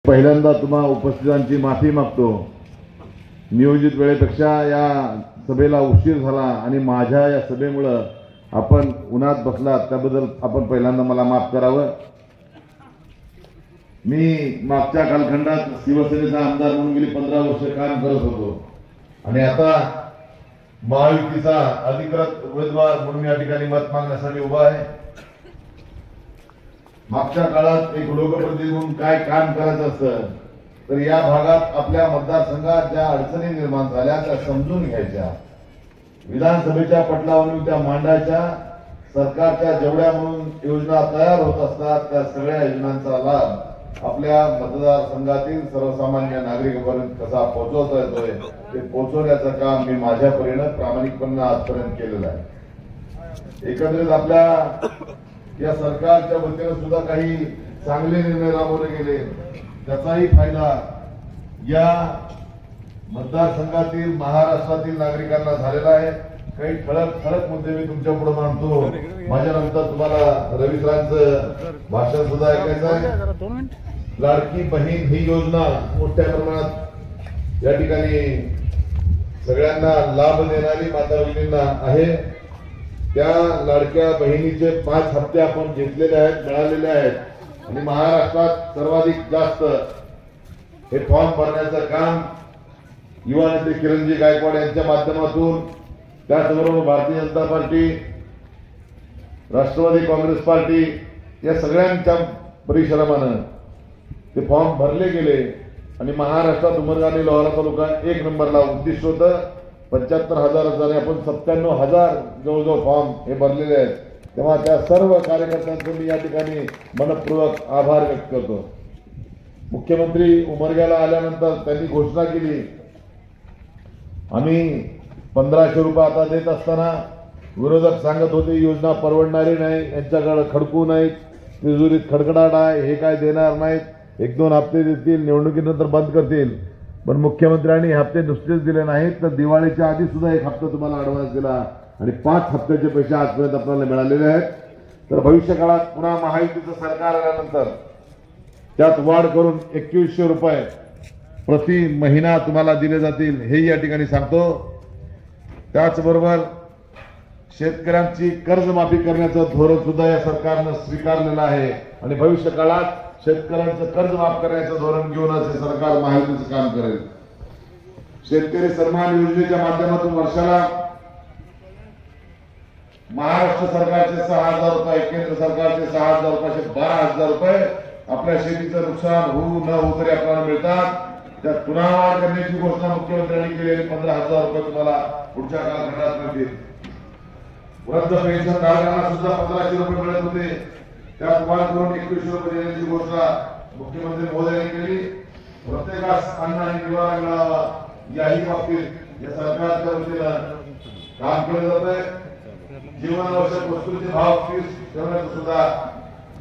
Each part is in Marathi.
पहिल्यांदा तुम्हा उपस्थितांची माफी मागतो। नियोजित वेळेपेक्षा या सभेला उशीर झाला आणि माझ्या या सभेमुळे आपण उन्हात बसलात त्याबद्दल आपण पहिल्यांदा मला माफ करावं। मी मागच्या कालखंडात शिवसेनेचा आमदार म्हणून गेली 15 वर्ष काम करत होतो आणि आता महायुतीचा अधिकृत उमेदवार म्हणून या ठिकाणी मत मागण्यासाठी उभा आहे। मागच्या काळात एक लोकप्रतिनिधी म्हणून काय काम करायचं असतं तर या भागात आपल्या मतदारसंघात ज्या अडचणी निर्माण झाल्या त्या समजून घ्यायच्या, विधानसभेच्या पटलावरून त्या मांडायच्या, सरकारच्या जेवढ्या म्हणून योजना तयार होत असतात त्या सगळ्या योजनांचा लाभ आपल्या मतदारसंघातील सर्वसामान्य नागरिकांपर्यंत कसा पोहोचवता येतोय ते पोहोचवण्याचं काम मी माझ्या परीने प्रामाणिकपणे आजपर्यंत केलेलं आहे। एकंदरीत आपल्या या सरकारच्या वतीने सुद्धा काही चांगले निर्णय राबवले गेले, त्याचाही फायदा या मतदारसंघातील महाराष्ट्रातील नागरिकांना झालेला आहे। काही ठळक मुद्दे मी तुमच्या पुढे मांडतो। माझ्यानंतर तुम्हाला रवी सरांचं भाषण सुद्धा ऐकायचं आहे। लाडकी बहीण ही योजना मोठ्या प्रमाणात या ठिकाणी सगळ्यांना लाभ देणारी माता भगिनींना आहे। त्या लाडक्या बहिणीचे 5 हप्ते आपण घेतलेले आहेत, मिळालेले आहेत आणि महाराष्ट्रात सर्वाधिक जास्त हे फॉर्म भरण्याचं काम युवा नेते किरणजी गायकवाड यांच्या माध्यमातून, त्याचबरोबर भारतीय जनता पार्टी, राष्ट्रवादी काँग्रेस पार्टी या सगळ्यांच्या परिश्रमानं ते फॉर्म भरले गेले आणि महाराष्ट्रात उमरगा आणि लोहारा तालुका 1 नंबरला उद्दिष्ट होतं। 75,000 आणि आपण 97,000 जवळजवळ फॉर्म हे भरलेले आहेत। तेव्हा त्या सर्व कार्यकर्त्यांचे मी या ठिकाणी मनपूर्वक आभार व्यक्त करतो। मुख्यमंत्री उमरग्याला आल्यानंतर त्यांनी घोषणा केली, आम्ही 1500 रुपये आता देत असताना विरोधक सांगत होते योजना परवडणारी नाही, यांच्याकडे खडकू नाहीत, तिजोरीत खडखडाट आहे, हे काय देणार नाहीत, 1-2 हप्ते देतील, निवडणुकीनंतर बंद करतील। पण मुख्यमंत्र्यांनी हप्ते नुसतेच दिले नाहीत तर दिवाळीच्या आधी सुद्धा 1 हप्ता तुम्हाला ऍडव्हान्स दिला आणि 5 हप्त्याचे पैसे आजपर्यंत आपल्याला मिळालेले आहेत। तर भविष्य काळात पुन्हा महायुतीचं सरकार आल्यानंतर त्यात वाढ करून 2100 रुपये प्रति महिना तुम्हाला दिले जातील हे या ठिकाणी सांगतो। त्याचबरोबर शेतकऱ्यांची कर्जमाफी करण्याचं धोरण सुद्धा या सरकारनं स्वीकारलेलं आहे आणि भविष्य काळात शेतकऱ्यांचं कर्ज माफ करण्याचं धोरण घेऊनच हे सरकार महायुतीचं काम करेल। शेतकरी सन्मान योजनेच्या माध्यमातून वर्षाला महाराष्ट्र सरकारचे 6,000 रुपये, केंद्र सरकारचे 6,000 रुपये, 12,000 रुपये आपल्या शेतीचं नुकसान होऊ न होऊ तरी आपल्याला मिळतात। त्यात पुन्हा वाढ करण्याची घोषणा मुख्यमंत्र्यांनी केलेली 15,000 रुपये तुम्हाला पुढच्या कालखंडात मिळतील। वृद्ध पेन्शन धारकांना सुद्धा 1500 रुपये मिळत होते, त्यात वाढ करून 2100 रुपये देण्याची घोषणा मुख्यमंत्री महोदयांनी केली। प्रत्येकास अन्न आणि निवारा मिळावा याही बाबतीत या सरकारच्या वतीनं काम केलं जात आहे। जीवनावश्यक वस्तूंचे भाव स्थिर ठेवण्याचं सुद्धा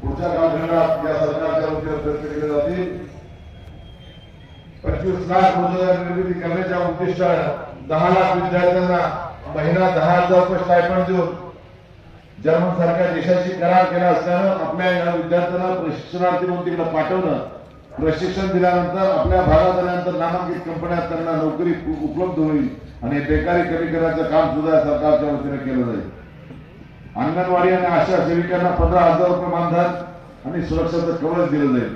पुढच्या कालखंडात या सरकारच्या वतीनं प्रयत्न केले जातील। 25 लाख रोजगार निर्मिती करण्याच्या उद्दिष्टाने 10 लाख विद्यार्थ्यांना महिना 10,000 रुपये स्टायपेंड देऊन जर्मन सारख्या देशाशी करार केला असल्यानं आपल्या या विद्यार्थ्यांना प्रशिक्षणार्थी म्हणून तिकडे पाठवणं, प्रशिक्षण दिल्यानंतर आपल्या भागात आल्यानंतर नामांकित कंपन्यात त्यांना नोकरी उपलब्ध होईल आणि बेकारी कमी करण्याचं काम सुद्धा सरकारच्या वतीने केलं जाईल। अंगणवाडी आणि आशा सेविकांना 15,000 रुपये मानधन आणि सुरक्षाचं कवच दिलं जाईल।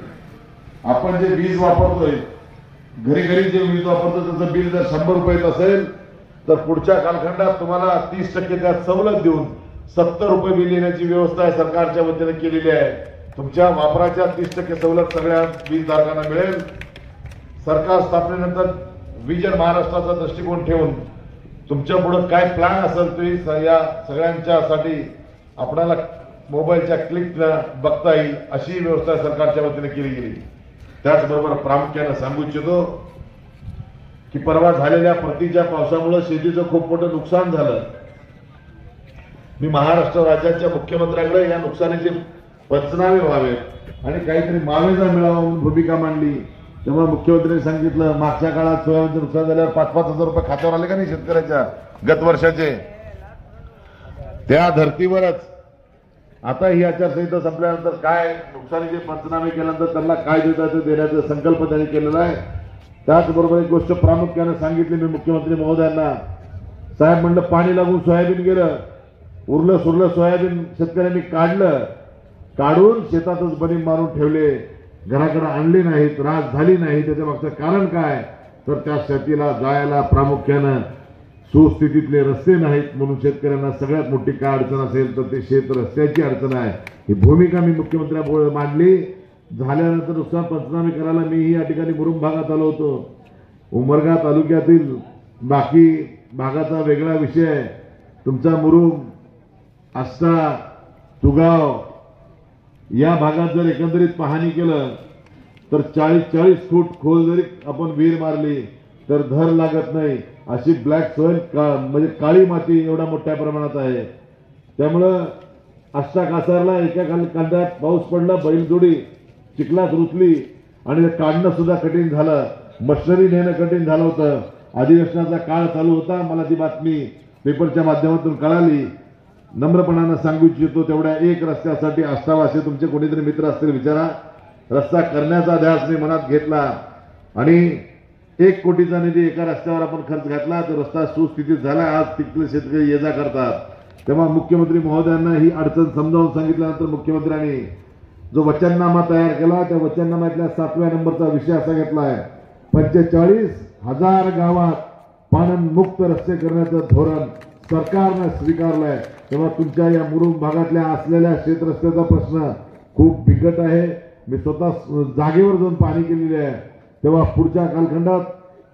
आपण जे वीज वापरतोय, घरी घरी जे वीज वापरतो त्याचं बिल जर 100 रुपये असेल तर पुढच्या कालखंडात तुम्हाला 30% त्यात सवलत देऊन 70 रुपये बिल येण्याची व्यवस्था सरकारच्या वतीने केलेली आहे। तुमच्या वापराच्या 30% सवलत सगळ्या वीजधारकांना मिळेल। सरकार स्थापनेनंतर विजन महाराष्ट्राचा दृष्टिकोन ठेवून तुमच्या पुढे काय प्लॅन असेल ते या सगळ्यांच्यासाठी आपल्याला मोबाईलच्या क्लिकला बघता येईल अशी व्यवस्था सरकारच्या वतीने केली गेली। त्याचबरोबर प्रामुख्याने सांगू इच्छितो की परवा झालेल्या परतीच्या पावसामुळे शेतीचं खूप मोठं नुकसान झालं। मी महाराष्ट्र राज्याच्या मुख्यमंत्र्यांकडे या नुकसानीचे पंचनामे व्हावेत आणि काहीतरी मावेजा मिळावा म्हणून भूमिका मांडली। तेव्हा मुख्यमंत्र्यांनी सांगितलं मागच्या काळात सोयाबीनचं नुकसान झाल्यावर 5,000 रुपये खात्यावर आले का नाही शेतकऱ्याच्या गत वर्षाचे, त्या धर्तीवरच आता ही आचारसंहिता संपल्यानंतर काय नुकसानीचे पंचनामे केल्यानंतर त्यांना काय देतात देण्याचा संकल्प त्यांनी केलेला आहे। त्याचबरोबर एक गोष्ट प्रामुख्याने सांगितली मी मुख्यमंत्री महोदयांना, साहेब म्हणलं पाणी लागून सोयाबीन गेलं, उरलं सुरलं सोयाबीन शेतकऱ्यांनी काढून शेतातच बनी मारून ठेवले, घराकडे आणली नाही, त्रास झाली नाही। त्याच्या मागचं कारण काय, तर त्या शेतीला जायला प्रामुख्यानं सुस्थितीतले रस्ते नाहीत, म्हणून शेतकऱ्यांना सगळ्यात मोठी काय अडचण असेल तर ते शेत रस्त्याची अडचण आहे। ही भूमिका मी मुख्यमंत्र्यांपुढे मांडली। झाल्यानंतर नुकसान पंचनामे करायला मीही या ठिकाणी मुरुम भागात आलो होतो। उमरगा तालुक्यातील बाकी भागाचा वेगळा विषय आहे। तुमचा मुरुम, आष्टा, तुगाव या भागात जर एकंदरीत पाहणी केलं तर 40-40 फूट खोल जरी आपण विहीर मारली तर धर लागत नाही अशी ब्लॅक सॉइल म्हणजे काळी माती एवढ्या मोठ्या प्रमाणात आहे। त्यामुळं आष्टा कासारला एका कांद्यात पाऊस पडला, बैलजोडी चिखलात रुतली आणि काढणं सुद्धा कठीण झालं, मशनरी नेणं कठीण झालं होतं। अधिवेशनाचा काळ चालू होता, मला ती बातमी पेपरच्या माध्यमातून कळाली। नम्रपणानं सांगू इच्छितो, तेवढ्या एक रस्त्यासाठी आष्टावासी तुमचे कोणीतरी मित्र असतील विचारा, रस्ता करण्याचा ध्यास मी मनात घेतला आणि 1 कोटीचा निधी एका रस्त्यावर आपण खर्च घातला, तर रस्ता सुस्थितीत झाला। आज तिथले शेतकरी ये जा करतात। तेव्हा मुख्यमंत्री महोदयांना ही अडचण समजावून सांगितल्यानंतर मुख्यमंत्र्यांनी जो वचननामा तयार केला, त्या वचननाम्यातल्या 7व्या नंबरचा विषय असा घेतला आहे, 45,000 गावात पाणमुक्त रस्ते करण्याचं धोरण सरकारनं स्वीकारलंय। तेव्हा तुमच्या या मुरुम भागातल्या असलेल्या शेत रस्त्याचा प्रश्न खूप बिकट आहे। मी स्वतः जागेवर जाऊन पाहणी केलेली आहे। तेव्हा पुढच्या कालखंडात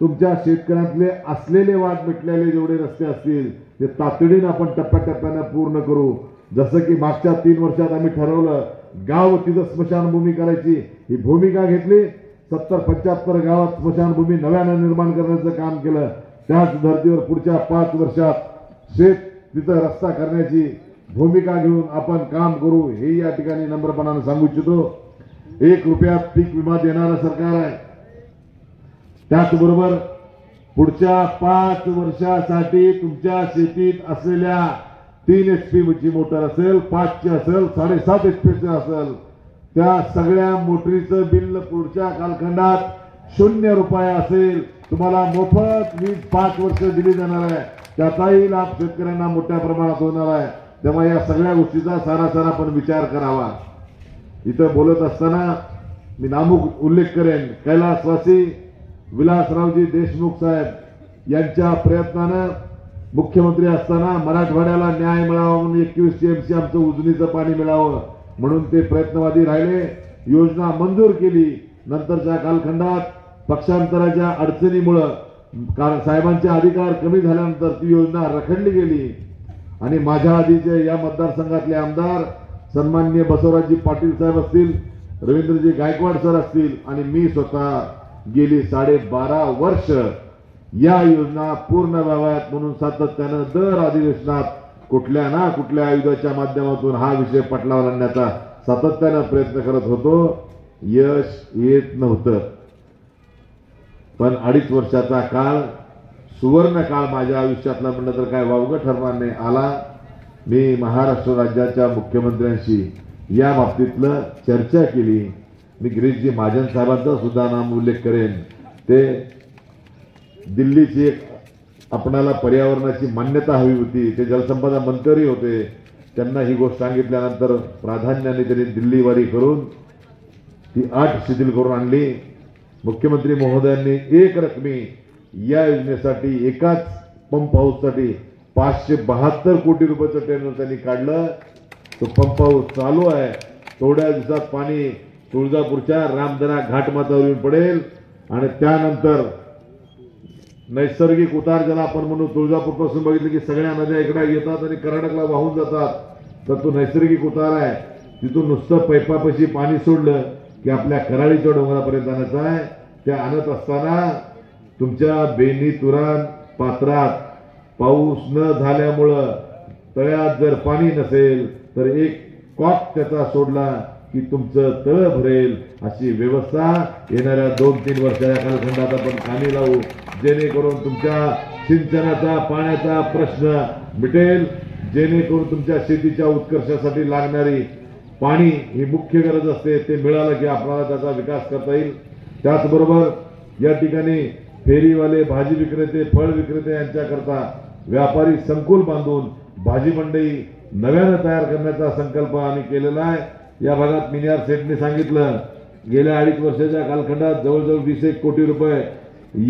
तुमच्या शेतकऱ्यांतले असलेले वाद मिटलेले जेवढे रस्ते असतील ते तातडीने आपण टप्प्याटप्प्याने पूर्ण करू। जसं की मागच्या 3 वर्षात आम्ही ठरवलं गाव तिथं स्मशानभूमी करायची, ही भूमिका घेतली। 70-75 गावात स्मशानभूमी नव्यानं निर्माण करण्याचं काम केलं। त्याच धर्तीवर पुढच्या 5 वर्षात शेत तिथं रस्ता करण्याची भूमिका घेऊन आपण काम करू, हे या ठिकाणी नम्रपणाने सांगू इच्छितो। 1 रुपयात पीक विमा देणारं सरकार आहे। त्याचबरोबर पुढच्या 5 वर्षासाठी तुमच्या शेतीत असलेल्या 3 HP ची मोटर असेल, 5 ची असेल, 7.5 HP असेल, त्या सगळ्या मोटरीचं बिल पुढच्या कालखंडात 0 रुपये असेल। तुम्हाला मोफत वीज 5 वर्ष दिली जाणार आहे, त्याचाही लाभ शेतकऱ्यांना मोठ्या प्रमाणात होणार आहे। तेव्हा या सगळ्या गोष्टीचा सारासार आपण विचार करावा। इथं बोलत असताना मी नामुक उल्लेख करेन, कैलासवासी विलासरावजी देशमुख साहेब यांच्या प्रयत्नानं मुख्यमंत्री असताना मराठवाड्याला न्याय मिळावा म्हणून 21 TMC आमचं उजनीचं पाणी मिळावं म्हणून ते प्रयत्नवादी राहिले, योजना मंजूर केली। नंतरच्या कालखंडात पक्षांतराच्या अडचणीमुळे साहेबांचे अधिकार कमी झाल्यानंतर ती योजना रखडली गेली आणि माझ्या आधीचे या मतदारसंघातले आमदार सन्माननीय बसवराजजी पाटील साहेब असतील, रवींद्रजी गायकवाड सर असतील आणि मी स्वतः गेली 12.5 वर्ष या योजना पूर्ण व्हाव्यात म्हणून सातत्यानं दर अधिवेशनात कुठल्या ना कुठल्या आयुधाच्या माध्यमातून हा विषय पटलावर आणण्याचा सातत्यानं प्रयत्न करत होतो। यश येत नव्हतं, पण 2.5 वर्षाचा काळ सुवर्ण काळ माझ्या आयुष्यातला म्हणलं तर काय वावगं ठरणार नाही आला। मी महाराष्ट्र राज्याच्या मुख्यमंत्र्यांशी या बाबतीतलं चर्चा केली। मी गिरीशजी महाजन साहेबांचा सुद्धा नाम उल्लेख करेन। ते दिल्लीची एक आपणाला पर्यावरणाची मान्यता हवी होती, ते जलसंपदा मंत्री होते, त्यांना ही गोष्ट सांगितल्यानंतर प्राधान्याने त्यांनी दिल्लीवारी करून ती 8 शिथिल करून आणली। मुख्यमंत्री महोदयांनी एक रकमी या योजनेसाठी एकाच पंप हाऊससाठी 572 कोटी रुपयाचं टेंडर त्यांनी काढलं। तो पंप हाऊस चालू आहे, थोड्या दिवसात पाणी तुळजापूरच्या रामदरा घाटमाथ्यावर येऊन पडेल आणि त्यानंतर नैसर्गिक उतार ज्याला आपण म्हणू, तुळजापूरपासून बघितलं की सगळ्या नद्या इकडे येतात आणि कर्नाटकला वाहून जातात, तर तो नैसर्गिक उतार आहे। तिथून नुसतं पैपापाशी पाणी सोडलं की आपल्या कराळीच्या डोंगरापर्यंत जाण्याचं आहे। ते आणत असताना तुमच्या बेनी तुरान पात्रात पाऊस न झाल्यामुळं तळ्यात जर पाणी नसेल तर एक कॉक त्याचा सोडला की तुमचं तळ भरेल, अशी व्यवस्था येणाऱ्या 2-3 वर्षाच्या कालखंडात आपण कामी लावू, जेणेकरून तुमच्या सिंचनाचा पाण्याचा प्रश्न मिटेल। जेणेकरून तुमच्या शेतीच्या उत्कर्षासाठी लागणारी पाणी ही मुख्य गरज असते, ते मिळालं की आपल्याला त्याचा विकास करता येईल। त्याचबरोबर या ठिकाणी फेरीवाले, भाजी विक्रेते, फळ विक्रेते यांच्याकरता व्यापारी संकुल बांधून भाजी मंडई नव्यानं तयार करण्याचा संकल्प आम्ही केलेला आहे। या भागात मिनियार सेठने सांगितलं, गेल्या 2.5 वर्षाच्या कालखंडात जवळजवळ 20 कोटी रुपये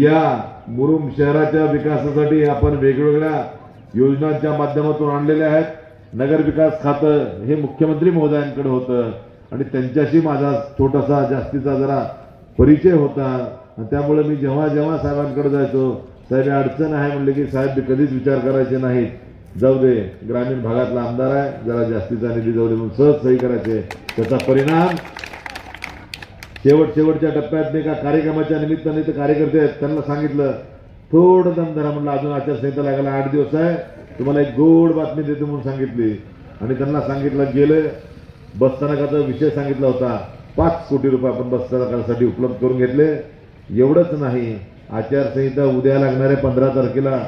या मुरुम शहराच्या विकासासाठी आपण वेगवेगळ्या योजनांच्या माध्यमातून आणलेले आहेत। नगर विकास खातं हे मुख्यमंत्री महोदयांकडे होतं आणि त्यांच्याशी माझा छोटासा जास्तीचा जरा परिचय होता। त्यामुळे मी जेव्हा जेव्हा साहेबांकडे जायचो, साहेब अडचण आहे म्हणले की साहेब कधीच विचार करायचे नाहीत, जाऊ दे ग्रामीण भागातला आमदार आहे, जरा जास्तीचा निधी जाऊ दे म्हणून सहज सही करायचे। त्याचा परिणाम शेवटच्या टप्प्यात एका कार्यक्रमाच्या निमित्ताने ते कार्यकर्ते आहेत, त्यांना सांगितलं थोडं दम धरा म्हणलं, अजून आचारसंहिता लागायला 8 दिवस आहे, तुम्हाला एक गोड बातमी देतो म्हणून सांगितली आणि त्यांना सांगितलं गेले बसस्थानकाचा विषय सांगितला होता, 5 कोटी रुपये आपण बसस्थानकासाठी उपलब्ध करून घेतले। एवढंच नाही, आचारसंहिता उद्या लागणारे 15 तारखेला,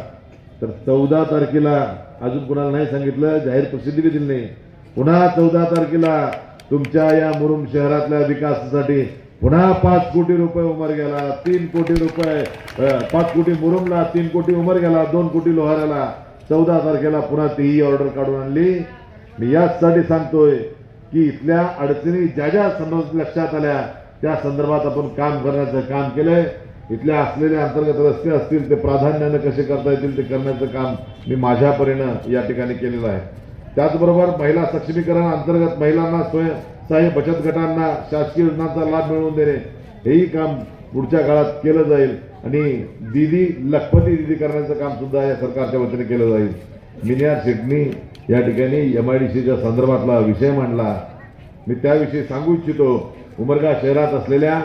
तर 14 तारखेला अजून कुणाला नाही सांगितलं, जाहीर प्रसिद्धी दिली नाही, पुन्हा 14 तारखेला तुमच्या या मुरुम शहरातल्या विकासासाठी पुन्हा 5 कोटी रुपये उमर गेला, 3 कोटी रुपये 5 कोटी मुरुमला, 3 कोटी उमर गेला, 2 कोटी लोहाराला। 14 तारखेला पुन्हा तीही ऑर्डर काढून आणली। मी यासाठी सांगतोय की इथल्या अडचणी ज्या ज्या लक्षात आल्या त्या संदर्भात आपण काम करण्याचं काम केलंय। इथल्या असलेले अंतर्गत रस्ते असतील ते प्राधान्याने कसे करता येतील ते करण्याचं काम मी माझ्या परीने या ठिकाणी केलेलं आहे। त्याचबरोबर महिला सक्षमीकरण अंतर्गत महिलांना स्वयंसहाय्य बचत गटांना शासकीय योजनांचा लाभ मिळवून देणे हेही काम पुढच्या काळात केलं जाईल आणि दीदी लखपती दीदी करण्याचं काम सुद्धा या सरकारच्या वतीने केलं जाईल। मिनियार शेठनी या ठिकाणी MIDCच्या संदर्भातला विषय मांडला, मी त्याविषयी सांगू इच्छितो। उमरगा शहरात असलेल्या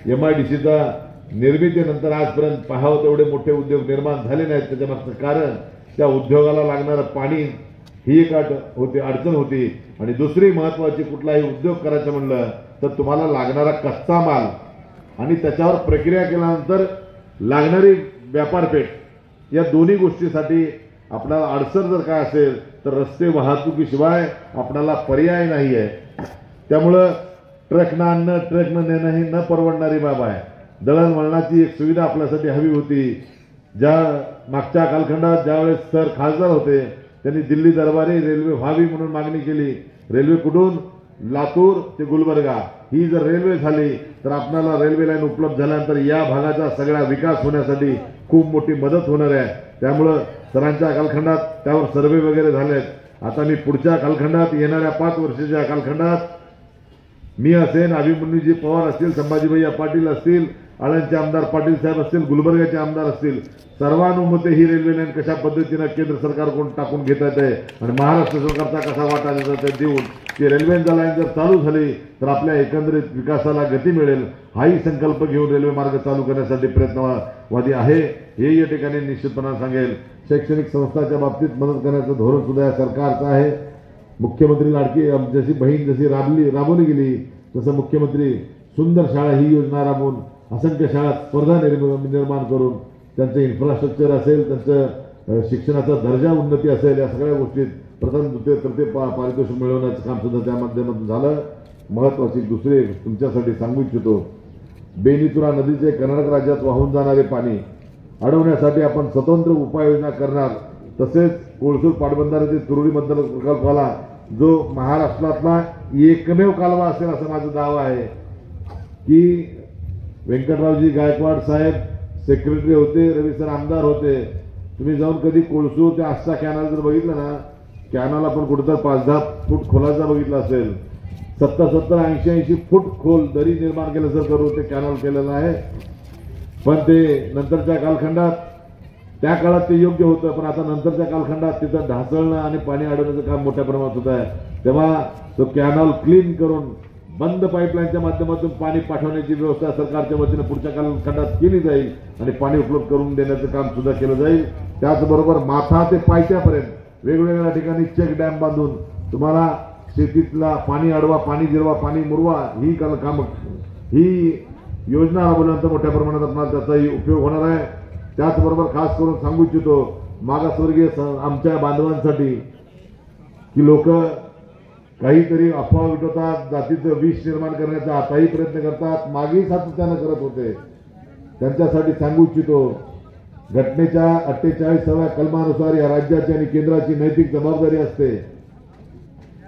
MIDCचा निर्मितीनंतर आजपर्यंत पाहावं तेवढे मोठे उद्योग निर्माण झाले नाहीत। त्याच्यामागचं कारण त्या उद्योगाला लागणारं पाणी ही एक अडचण होती आणि दुसरी महत्वाची, कुठलाही उद्योग करायचं म्हणलं तर तुम्हाला लागणारा कच्चा माल आणि त्याच्यावर प्रक्रिया केल्यानंतर लागणारी व्यापारपेठ, या दोन्ही गोष्टीसाठी आपल्याला अडचण जर काय असेल तर रस्ते वाहतुकीशिवाय आपल्याला पर्याय नाही आहे। त्यामुळं ट्रकनं आणणं, ट्रकनं नेणं ही न परवडणारी बाब आहे। दळणवळणाची एक सुविधा आपल्यासाठी हवी होती। ज्या मागच्या कालखंडात ज्यावेळेस सर खासदार होते त्यांनी दिल्ली दरबारी रेल्वे व्हावी म्हणून मागणी केली। रेल्वे कुठून? लातूर ते गुलबर्गा ही जर रेल्वे झाली तर आपल्याला रेल्वे लाईन उपलब्ध झाल्यानंतर या भागाचा सगळा विकास होण्यासाठी खूप मोठी मदत होणार आहे। त्यामुळे सरांच्या कालखंडात त्यावर सर्वे वगैरे झालेत। आता मी पुढच्या कालखंडात येणाऱ्या 5 वर्षाच्या कालखंडात मी असेन, अभिमन्यूजी पवार असतील, संभाजीभैया पाटील असतील, आळंदचे आमदार पाटील साहेब असतील, गुलबर्गाचे आमदार असतील, सर्वानुमते ही रेल्वे लाईन कशा पद्धतीने केंद्र सरकारकडून टाकून घेतात आहे आणि महाराष्ट्र सरकारचा कसा वाटा देतात देऊन ती रेल्वेचा लाईन जर चालू झाली तर आपल्या एकंदरीत विकासाला गती मिळेल, हाही संकल्प घेऊन रेल्वे मार्ग चालू करण्यासाठी प्रयत्नवादी आहे हे या ठिकाणी निश्चितपणे सांगेल। शैक्षणिक संस्थांच्या बाबतीत मदत करण्याचं धोरण सुद्धा या सरकारचं आहे। मुख्यमंत्री लाडकी जशी बहीण जशी राबवली गेली तसं मुख्यमंत्री सुंदर शाळा ही योजना राबवून असंख्य शाळा स्पर्धा निर्माण करून त्यांचं इन्फ्रास्ट्रक्चर असेल, त्यांचं शिक्षणाचा दर्जा उन्नती असेल, या सगळ्या गोष्टीत प्रथम द्वितीय तृतीय पारितोषिक मिळवण्याचं काम सुद्धा त्या माध्यमातून झालं। महत्वाची दुसरी तुमच्यासाठी सांगू इच्छितो, बेनीतुरा नदीचे कर्नाटक राज्यात वाहून जाणारे पाणी अडवण्यासाठी आपण स्वतंत्र उपाययोजना करणार। तसेच कोळसूर पाटबंधारे ते तुरळी बंदर प्रकल्पाला जो महाराष्ट्रातला एकमेव कालवा असेल असं माझा दावा आहे की व्यंकटरावजी गायकवाड साहेब सेक्रेटरी होते, रवी सर आमदार होते। तुम्ही जाऊन कधी कोळसूर ते आस्था कॅनल जर बघितलं ना, कॅनल आपण कुठं 5-10 फूट खोलाचा बघितला असेल, 70-80 फूट खोल दरी निर्माण केलं सर करून ते कॅनल केलेलं आहे। पण ते नंतरच्या कालखंडात त्या काळात ते योग्य होतं, पण आता नंतरच्या कालखंडात तिथं ढासळणं आणि पाणी अडवण्याचं काम मोठ्या प्रमाणात होत आहे। तेव्हा तो कॅनल क्लीन करून बंद पाईपलाईनच्या माध्यमातून पाणी पाठवण्याची व्यवस्था सरकारच्या वतीने पुढच्या कालखंडात केली जाईल आणि पाणी उपलब्ध करून देण्याचं काम सुद्धा केलं जाईल। त्याचबरोबर माथा ते पायथ्यापर्यंत वेगवेगळ्या ठिकाणी चेक डॅम बांधून तुम्हाला शेतीतला पाणी अडवा, पाणी जिरवा, पाणी मुरवा ही काम ही योजना राबवल्यानंतर मोठ्या प्रमाणात आपल्याला त्याचाही उपयोग होणार आहे। त्याचबरोबर खास करून सांगू इच्छितो, मागासवर्गीय आमच्या बांधवांसाठी की लोक काहीतरी अफवा उठवतात, जातीचं विष निर्माण करण्याचा आताही प्रयत्न करतात, मागेही सातत्यानं करत होते. त्यांच्यासाठी सांगू इच्छितो, घटनेच्या 48व्या कलमानुसार या राज्याची आणि केंद्राची नैतिक जबाबदारी असते.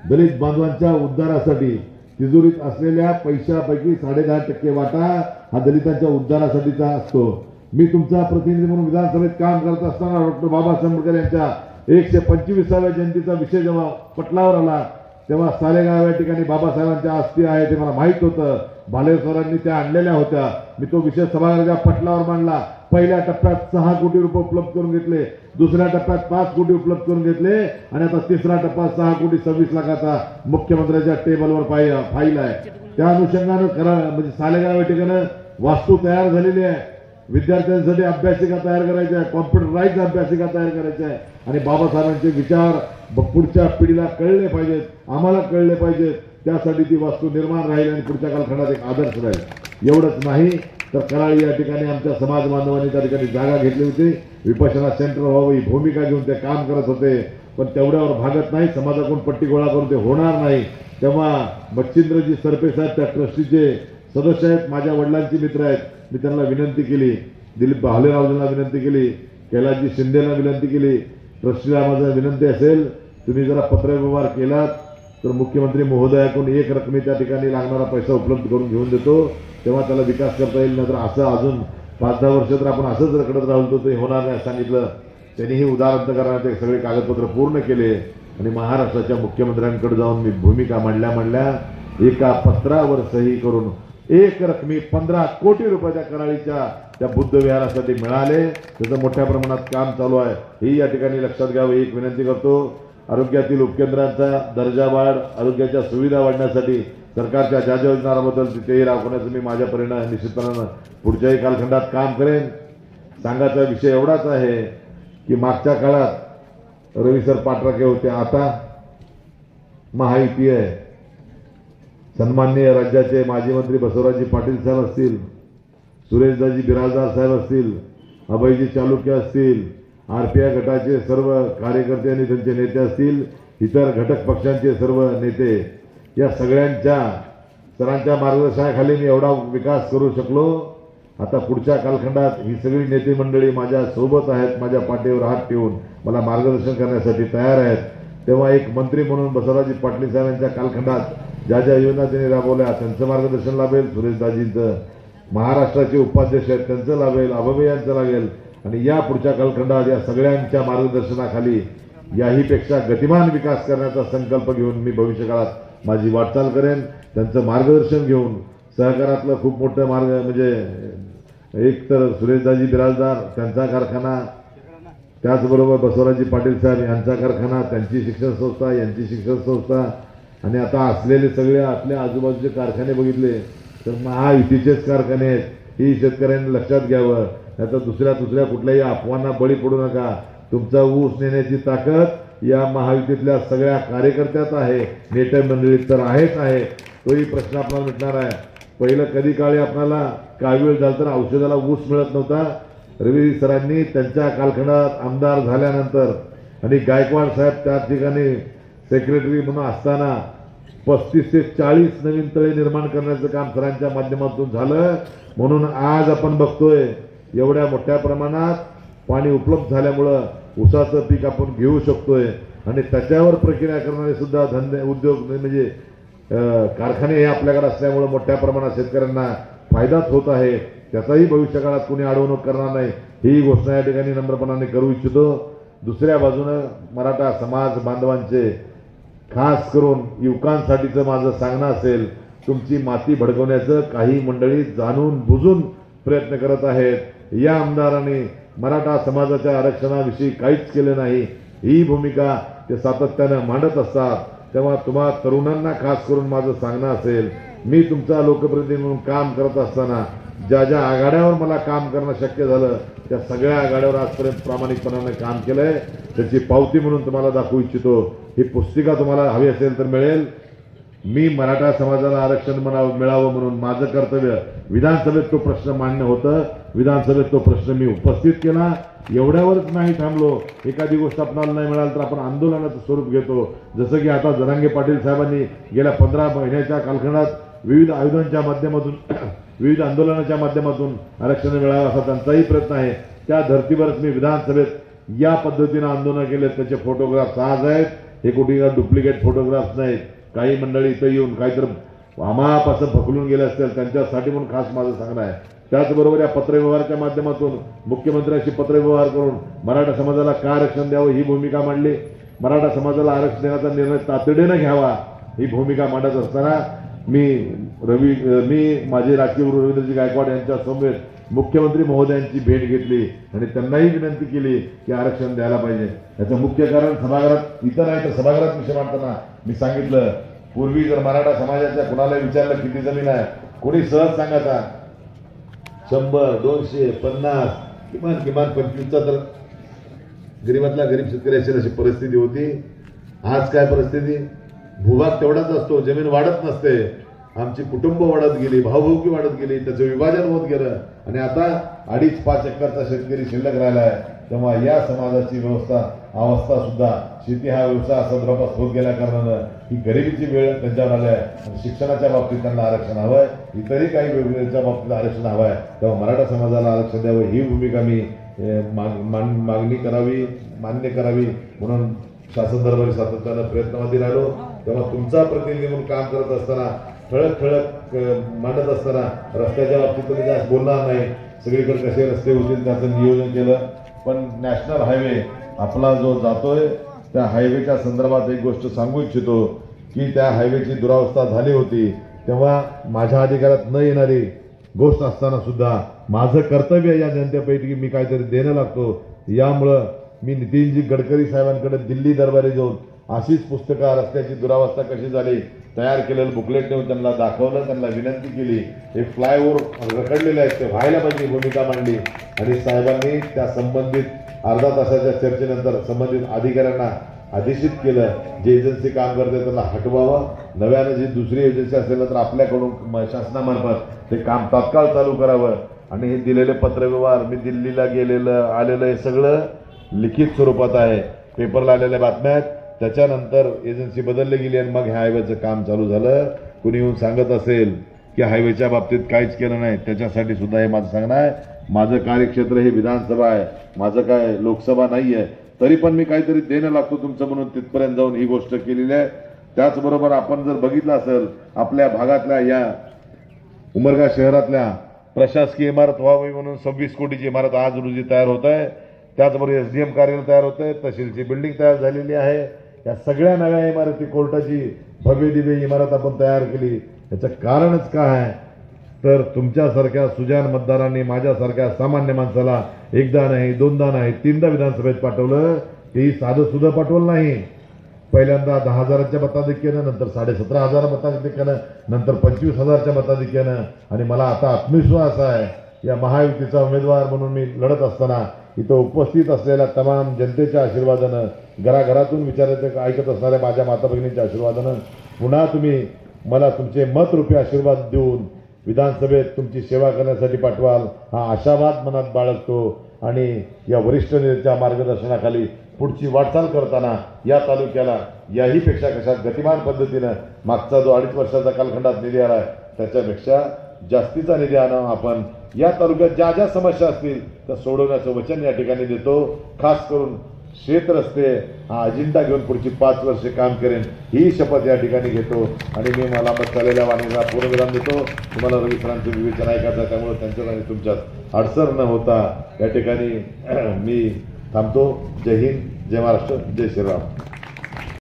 दलित बांधवांच्या उद्धारासाठी तिजोरीत असलेल्या पैशापैकी 10.5% वाटा हा दलितांच्या उद्धारासाठीचा असतो. मी तुमचा प्रतिनिधी म्हणून विधानसभेत काम करत असताना डॉक्टर बाबासाहेब आंबेडकर यांच्या 125व्या जयंतीचा विषय जेव्हा पटलावर आला तेव्हा सालेगाव या ठिकाणी बाबासाहेबांच्या अस्थी आहे ते मला माहित होतं. भालेर सरांनी त्या आणलेल्या होत्या. मी तो विषय सभागृहाच्या पटलावर मांडला. पहिल्या टप्प्यात 6 कोटी रुपये उपलब्ध करून घेतले, दुसऱ्या टप्प्यात 5 कोटी उपलब्ध करून घेतले आणि आता तिसरा टप्पा 6 कोटी 26 लाखाचा मुख्यमंत्र्यांच्या टेबलवर फाईल आहे. त्या अनुषंगानं म्हणजे सालेगाव या ठिकाणी वास्तू तयार झालेली आहे. विद्यार्थ्यांसाठी अभ्यासिका तयार करायच्या आहे, कॉम्प्युटराइज अभ्यासिका तयार करायच्या आहे आणि बाबासाहेबांचे विचार पुढच्या पिढीला कळले पाहिजेत, आम्हाला कळले पाहिजेत. त्यासाठी ती वास्तू निर्माण राहील आणि पुढच्या कालखंडात एक आदर्श राहील. एवढंच नाही तर कराळी या ठिकाणी आमच्या समाज बांधवांनी त्या ठिकाणी जागा घेतली होती. विपश्यना सेंटर व्हावं ही भूमिका घेऊन ते काम करत होते, पण तेवढ्यावर भागत नाही. समाजाकडून पट्टी गोळा करून ते होणार नाही. तेव्हा बच्चिंद्रजी सरपे साहेब त्या ट्रस्टीचे सदस्य आहेत, माझ्या वडिलांचे मित्र आहेत. मी त्यांना विनंती केली, दिलीप भालेरावजींना विनंती केली, कैलासजी शिंदेला विनंती केली, ट्रस्टीला माझा विनंती असेल तुम्ही जरा पत्रव्यवहार केलात तर मुख्यमंत्री महोदयाकडून एक रकमी त्या ठिकाणी लागणारा पैसा उपलब्ध करून घेऊन देतो, तेव्हा त्याला विकास करता येईल. नंतर असं अजून 5-10 वर्ष तर आपण असंच रखडत राहतो ते होणार नाही सांगितलं. त्यांनीही उदाहरण करण्याचे सगळे कागदपत्र पूर्ण केले आणि महाराष्ट्राच्या मुख्यमंत्र्यांकडे जाऊन मी भूमिका मांडल्या एका पत्रावर सही करून एक रकमी 15 कोटी रुपये त्या कराळीच्या त्या बुद्ध विहारासाठी मिळाले. त्याचं मोठ्या प्रमाणात काम चालू आहे, ही या ठिकाणी लक्षात घ्यावं. एक विनंती करतो, आरोग्यातील उपकेंद्रांचा दर्जा वाढ, आरोग्याच्या सुविधा वाढण्यासाठी सरकारच्या ज्या ज्या योजना राबवतील तेही राबवण्याचं मी माझ्या परिणाम निश्चितपणानं पुढच्याही कालखंडात काम करेन. सांगायचा विषय एवढाच आहे की मागच्या काळात रविसर पाटराके होते, आता महायुती आहे. सन्माननीय राज्याचे माजी मंत्री बसवराजजी पाटील साहेब असतील, सुरेशदाजी बिराजदार साहेब असतील, अभयजी चालुक्य असतील, आरपीआय गटाचे सर्व कार्यकर्ते आणि त्यांचे नेते असतील, इतर घटक पक्षांचे सर्व नेते, या सरांच्या मार्गदर्शनाखाली मी एवढा विकास करू शकलो. आता पुढच्या कालखंडात ही सगळी नेते मंडळी माझ्या सोबत आहेत, माझ्या पाठीवर हात ठेवून मला मार्गदर्शन करण्यासाठी तयार आहेत. तेव्हा एक मंत्री म्हणून बसवराजजी पाटील साहेबांच्या कालखंडात ज्या ज्या योजना त्यांनी राबवल्या त्यांचं मार्गदर्शन लाभेल. सुरेशदाजींचं, महाराष्ट्राचे उपाध्यक्ष आहेत त्यांचं लाभेल, अभय यांचं लागेल आणि या पुढच्या कालखंडात या सगळ्यांच्या मार्गदर्शनाखाली याहीपेक्षा गतिमान विकास करण्याचा संकल्प घेऊन मी भविष्यकाळात माझी वाटचाल करेन. त्यांचं मार्गदर्शन घेऊन सहकारातलं खूप मोठं मार्ग म्हणजे एक तर सुरेशदाजी बिराजदार त्यांचा कारखाना, त्याचबरोबर बसवराजजी पाटील साहेब यांचा कारखाना, त्यांची शिक्षण संस्था, यांची शिक्षण संस्था आणि आता असलेले सगळे आपल्या आजूबाजूचे कारखाने बघितले तर महायुतीचेच कारखाने आहेत. ही शेतकऱ्यांनी लक्षात घ्यावं. नाहीतर दुसऱ्या कुठल्याही अफवांना बळी पडू नका. तुमचा ऊस नेण्याची ताकद या महायुतीतल्या सगळ्या कार्यकर्त्यात आहे, नेते मंडळीत तर आहेच आहे. तोही प्रश्न आपल्याला मिटणार आहे. पहिलं कधी काळी आपल्याला काळवेळ झाला तर औषधाला ऊस मिळत नव्हता. रवी सरांनी त्यांच्या कालखंडात आमदार झाल्यानंतर आणि गायकवाड साहेब त्या ठिकाणी सेक्रेटरी म्हणून असताना 35 ते 40 नवीन तळे निर्माण करण्याचं काम सरांच्या माध्यमातून झालं. म्हणून आज आपण बघतोय एवढ्या मोठ्या प्रमाणात पाणी उपलब्ध झाल्यामुळं ऊसाचं पीक आपण घेऊ शकतोय आणि त्याच्यावर प्रक्रिया करणारे सुद्धा धंदे उद्योग म्हणजे कारखाने हे आपल्याकडे असल्यामुळं मोठ्या प्रमाणात शेतकऱ्यांना फायदाच होत आहे. त्याचाही भविष्यकाळात कोणी अडवणूक करणार नाही ही घोषणा या ठिकाणी नम्रपणाने करू इच्छितो. दुसऱ्या बाजूनं मराठा समाज बांधवांचे खास करून युवकांसाठीचं माझं सांगणं असेल, तुमची माती भडकवण्याचं काही मंडळी जाणून बुजून प्रयत्न करत आहेत. या आमदारांनी मराठा समाजाच्या आरक्षणाविषयी काहीच केलं नाही ही भूमिका ते सातत्यानं मांडत असतात. तेव्हा तुम्हा तरुणांना खास करून माझं सांगणं असेल, मी तुमचा लोकप्रतिनिधी म्हणून काम करत असताना ज्या ज्या आघाड्यावर मला काम करणं शक्य झालं त्या सगळ्या आघाड्यावर आजपर्यंत प्रामाणिकपणाने काम केलंय. त्याची पावती म्हणून तुम्हाला दाखवू इच्छितो. ही पुस्तिका तुम्हाला हवी असेल तर मिळेल. मी मराठा समाजाला आरक्षण मिळावं म्हणून माझं कर्तव्य विधानसभेत तो प्रश्न मांडणं होतं. विधानसभेत तो प्रश्न मी उपस्थित केला. एवढ्यावरच नाही थांबलो. एखादी गोष्ट आपल्याला नाही मिळाली तर आपण आंदोलनाचं स्वरूप घेतो. जसं की आता जरांगे पाटील साहेबांनी गेल्या 15 महिन्याच्या कालखंडात विविध आयोजनांच्या माध्यमातून विविध आंदोलनाच्या माध्यमातून आरक्षण मिळावं असा त्यांचाही प्रयत्न आहे. त्या धर्तीवरच मी विधानसभेत या पद्धतीनं आंदोलन केले. त्याचे फोटोग्राफ्स आज आहेत. हे कुठे डुप्लिकेट फोटोग्राफ्स नाहीत. काही मंडळी इथं येऊन काहीतरी आमापासून फकलून गेले असतील त्यांच्यासाठी म्हणून खास माझं सांगणं आहे. त्याचबरोबर या पत्रव्यवहाराच्या माध्यमातून मुख्यमंत्र्यांशी पत्रव्यवहार करून मराठा समाजाला का आरक्षण द्यावं ही भूमिका मांडली. मराठा समाजाला आरक्षण देण्याचा निर्णय तातडीनं घ्यावा ही भूमिका मांडत असताना मी माझे राजकीय गुरु रवींद्रजी गायकवाड यांच्या समवेत मुख्यमंत्री महोदयांची भेट घेतली आणि त्यांनाही विनंती केली की आरक्षण द्यायला पाहिजे. याचं मुख्य कारण सभागृहात इथं नाही तर सभागृहात विषय मांडताना मी सांगितलं, पूर्वी जर मराठा समाजाच्या कुणाला विचारलं किती जमीन आहे, कोणी सहज सांगायचा 100, 200, 50, किमान 25चा तर गरीबातला गरीब शेतकरी असेल अशी परिस्थिती होती. आज काय परिस्थिती? भूभाग तेवढाच असतो, जमीन वाढत नसते. आमची कुटुंब वाढत गेली, भाऊभाऊकी वाढत गेली, त्याचं विभाजन होत गेलं आणि आता 2.5-5 एकरचा शेतकरी शिल्लक राहिला आहे. तेव्हा या समाजाची अवस्था सुद्धा शेती हा व्यवसाय असा द्रवस्त होत गेल्या कारणानं ही गरिबीची वेळ त्यांच्यावर आली आहे. आणि शिक्षणाच्या बाबतीत त्यांना आरक्षण हवं आहे, इतरही काही वेगवेगळ्या बाबतीत आरक्षण हवं आहे. तेव्हा मराठा समाजाला आरक्षण द्यावं ही भूमिका मी मागणी करावी, मान्य करावी म्हणून शासन दरबारी सातत्यानं प्रयत्नामध्ये राहिलो. तेव्हा तुमचा प्रतिनिधी म्हणून काम करत असताना ठळक मांडत असताना रस्त्याच्या बाबतीत तुम्ही जास्त बोलणार नाही. सगळीकडे कसे रस्ते होतील त्याचं नियोजन केलं. पण नॅशनल हायवे आपला जो जातोय त्या हायवेच्या संदर्भात एक गोष्ट सांगू इच्छितो की त्या हायवेची दुरावस्था झाली होती. तेव्हा माझ्या अधिकारात न येणारी गोष्ट असताना सुद्धा माझं कर्तव्य या जनतेपैकी मी काहीतरी देणं लागतो. यामुळं मी नितीनजी गडकरी साहेबांकडे दिल्ली दरबारी जाऊन अशीच पुस्तकं रस्त्याची दुरावस्था कशी झाली तयार केलेलं बुकलेट नेऊन त्यांना दाखवलं, त्यांना विनंती केली. एक फ्लायओव्हर रखडलेले आहेत ते व्हायला पाहिजे भूमिका मांडली आणि साहेबांनी त्या संबंधित अर्धा तासाच्या चर्चेनंतर संबंधित अधिकाऱ्यांना आदेशित केलं जे एजन्सी काम करते त्यांना हटवावं. नव्यानं जी दुसरी एजन्सी असेल तर आपल्याकडून शासनामार्फत ते काम तात्काळ चालू करावं. आणि हे दिलेले पत्रव्यवहार मी दिल्लीला आलेलं हे सगळं लिखित स्वरूपात आहे. पेपरला आलेल्या बातम्या आहेत. त्याच्यानंतर एजन्सी बदलली गेली आणि मग ह्या हायवेचं काम चालू झालं. कुणी येऊन सांगत असेल की हायवेच्या बाबतीत काहीच केलं नाही त्याच्यासाठी सुद्धा हे माझं सांगणं आहे. माझं कार्यक्षेत्र हे विधानसभा आहे, माझं काय लोकसभा नाही आहे. तरी पण मी काहीतरी देणं लागतो तुमचं म्हणून तिथपर्यंत जाऊन ही गोष्ट केलेली आहे. त्याचबरोबर आपण जर बघितलं असेल आपल्या भागातल्या या उमरगा शहरातल्या प्रशासकीय इमारत व्हावी म्हणून 26 कोटीची इमारत आज रोजी तयार होत आहे. त्याचबरोबर SDM कार्यालय तयार होत आहे, तहसीलची बिल्डिंग तयार झालेली आहे. या सगळ्या नव्या इमारती कोर्टाची भव्य दिव्य इमारत आपण तयार केली. याचं कारणच काय आहे तर तुमच्यासारख्या सुजाण मतदारांनी माझ्यासारख्या सामान्य माणसाला एकदा नाही, दोनदा नाही, 3दा विधानसभेत पाठवलं. तेही साधं सुद्धा पाठवलं नाही. पहिल्यांदा 10,000च्या मताधिक्यानं, नंतर 17,500 मताधिक्यानं, नंतर 25,000च्या मताधिक्यानं. आणि मला आता आत्मविश्वास आहे या महायुतीचा उमेदवार म्हणून मी लढत असताना इथं उपस्थित असलेल्या तमाम जनतेच्या आशीर्वादानं, घराघरातून विचारायचं ऐकत असणाऱ्या माझ्या माता भगिनींच्या आशीर्वादानं पुन्हा तुम्ही मला तुमचे मतरूपी आशीर्वाद देऊन विधानसभेत तुमची सेवा करण्यासाठी पाठवाल हा आशावाद मनात बाळगतो. आणि या वरिष्ठ नेत्याच्या मार्गदर्शनाखाली पुढची वाटचाल करताना या तालुक्याला याहीपेक्षा कशा गतिमान पद्धतीनं मागचा जो 2.5 वर्षाचा कालखंडात निधी आला त्याच्यापेक्षा जास्तीचा निधी आणून आपण या तालुक्यात ज्या ज्या समस्या असतील त्या सोडवण्याचं वचन या ठिकाणी देतो. खास करून शेत रस्ते हा अजेंडा घेऊन पुढची 5 वर्षे काम करेन ही शपथ या ठिकाणी घेतो. आणि मी मला मत चाललेल्या वाणीला पूर्णविराम देतो. तुम्हाला रवी सरांचं विवेचन ऐकायचं त्यामुळे त्यांच्यात आणि तुमच्यात अडसर न होता या ठिकाणी मी थांबतो. जय हिंद, जय महाराष्ट्र, जय श्रीराम.